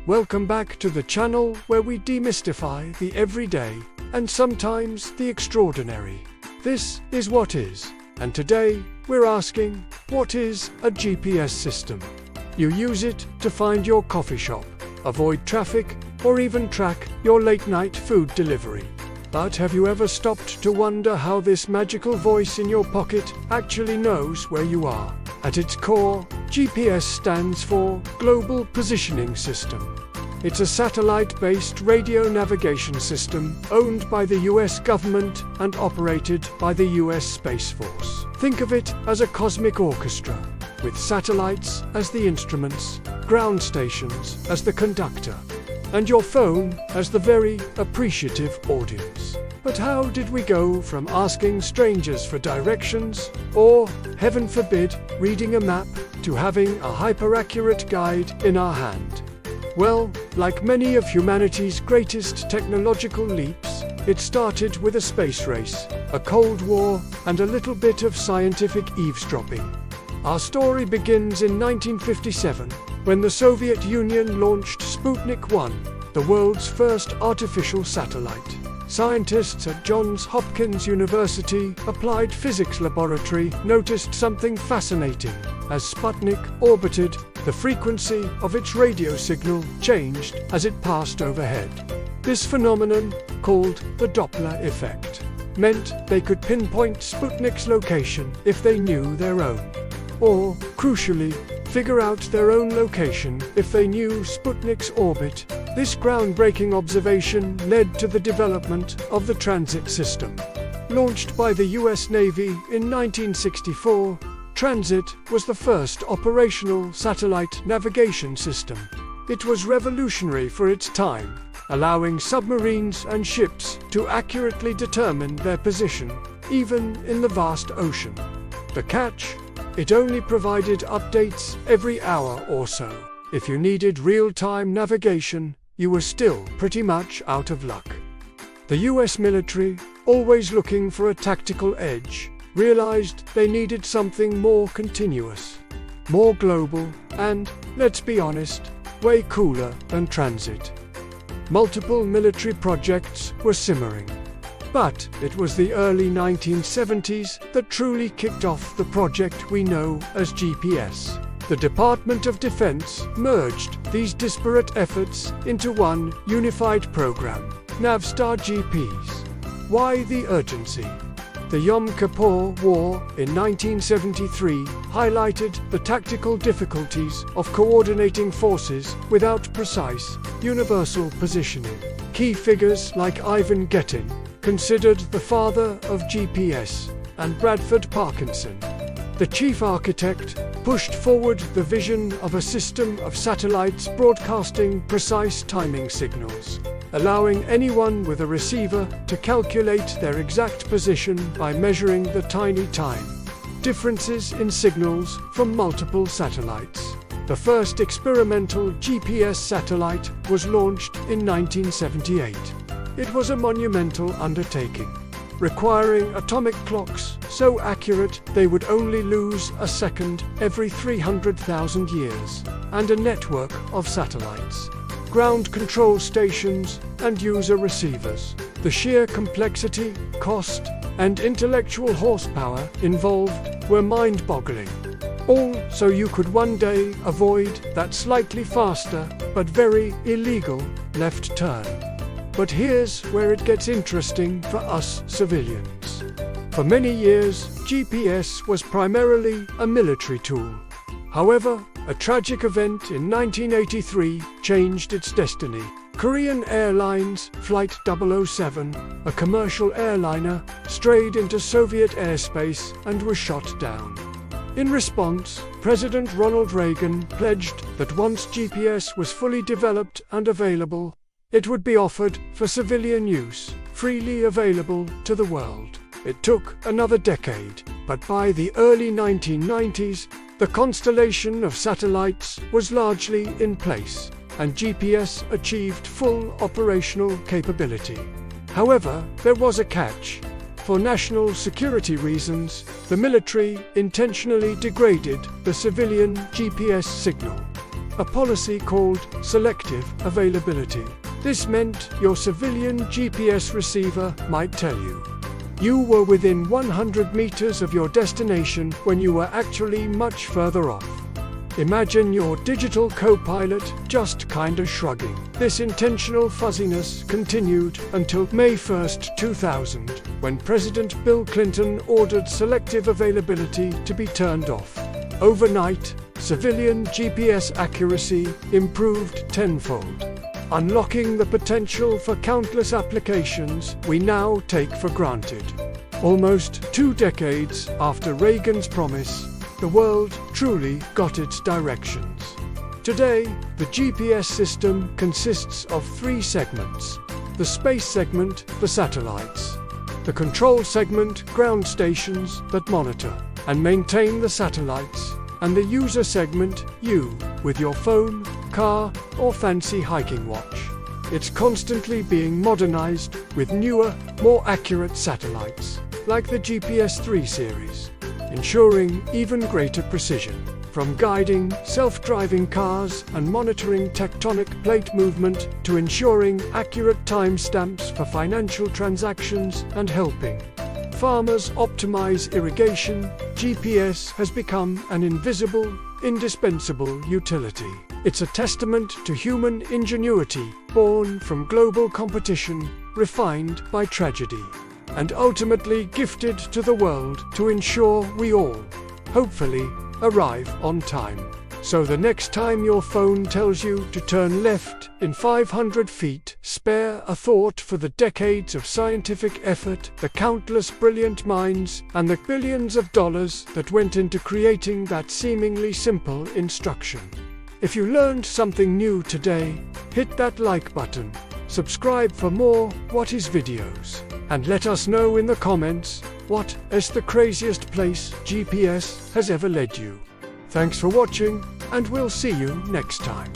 Welcome back to the channel where we demystify the everyday and sometimes the extraordinary. This is What Is, and today we're asking, what is a GPS system? You use it to find your coffee shop, avoid traffic, or even track your late-night food delivery. But have you ever stopped to wonder how this magical voice in your pocket actually knows where you are? At its core, GPS stands for Global Positioning System. It's a satellite-based radio navigation system owned by the US government and operated by the US Space Force. Think of it as a cosmic orchestra, with satellites as the instruments, ground stations as the conductor, and your phone as the very appreciative audience. But how did we go from asking strangers for directions, or, heaven forbid, reading a map, to having a hyper-accurate guide in our hand? Well, like many of humanity's greatest technological leaps, it started with a space race, a Cold War, and a little bit of scientific eavesdropping. Our story begins in 1957, when the Soviet Union launched Sputnik 1, the world's first artificial satellite. Scientists at Johns Hopkins University Applied Physics Laboratory noticed something fascinating. As Sputnik orbited, the frequency of its radio signal changed as it passed overhead. This phenomenon, called the Doppler effect, meant they could pinpoint Sputnik's location if they knew their own. Or, crucially, figure out their own location if they knew Sputnik's orbit. This groundbreaking observation led to the development of the transit system. Launched by the US Navy in 1964, Transit was the first operational satellite navigation system. It was revolutionary for its time, allowing submarines and ships to accurately determine their position, even in the vast ocean. The catch? It only provided updates every hour or so. If you needed real-time navigation, you were still pretty much out of luck. The US military, always looking for a tactical edge, realized they needed something more continuous, more global, and, let's be honest, way cooler than transit. Multiple military projects were simmering. But it was the early 1970s that truly kicked off the project we know as GPS. The Department of Defense merged these disparate efforts into one unified program, NAVSTAR GPS. Why the urgency? The Yom Kippur War in 1973 highlighted the tactical difficulties of coordinating forces without precise, universal positioning. Key figures like Ivan Gettin, considered the father of GPS, and Bradford Parkinson, the chief architect, pushed forward the vision of a system of satellites broadcasting precise timing signals, allowing anyone with a receiver to calculate their exact position by measuring the tiny time differences in signals from multiple satellites. The first experimental GPS satellite was launched in 1978. It was a monumental undertaking, requiring atomic clocks so accurate they would only lose a second every 300,000 years, and a network of satellites, ground control stations, and user receivers. The sheer complexity, cost, and intellectual horsepower involved were mind-boggling. All so you could one day avoid that slightly faster, but very illegal, left turn. But here's where it gets interesting for us civilians. For many years, GPS was primarily a military tool. However, a tragic event in 1983 changed its destiny. Korean Airlines Flight 007, a commercial airliner, strayed into Soviet airspace and was shot down. In response, President Ronald Reagan pledged that once GPS was fully developed and available, it would be offered for civilian use, freely available to the world. It took another decade, but by the early 1990s, the constellation of satellites was largely in place, and GPS achieved full operational capability. However, there was a catch. For national security reasons, the military intentionally degraded the civilian GPS signal. a policy called selective availability. This meant your civilian GPS receiver might tell you you were within 100 meters of your destination when you were actually much further off. Imagine your digital co-pilot just kinda shrugging. This intentional fuzziness continued until May 1st, 2000, when President Bill Clinton ordered selective availability to be turned off. Overnight, civilian GPS accuracy improved tenfold, unlocking the potential for countless applications we now take for granted. Almost 2 decades after Reagan's promise, the world truly got its directions. Today, the GPS system consists of 3 segments: the space segment for satellites, the control segment, ground stations that monitor and maintain the satellites, and the user segment, you, with your phone, car, or fancy hiking watch. It's constantly being modernized with newer, more accurate satellites, like the GPS 3 series, ensuring even greater precision. From guiding self-driving cars and monitoring tectonic plate movement to ensuring accurate timestamps for financial transactions and helping farmers optimize irrigation, GPS has become an invisible, indispensable utility. It's a testament to human ingenuity, born from global competition, refined by tragedy, and ultimately gifted to the world to ensure we all, hopefully, arrive on time. So the next time your phone tells you to turn left in 500 feet, spare a thought for the decades of scientific effort, the countless brilliant minds, and the billions of dollars that went into creating that seemingly simple instruction. If you learned something new today, hit that like button, subscribe for more What Is videos, and let us know in the comments what is the craziest place GPS has ever led you. Thanks for watching, and we'll see you next time.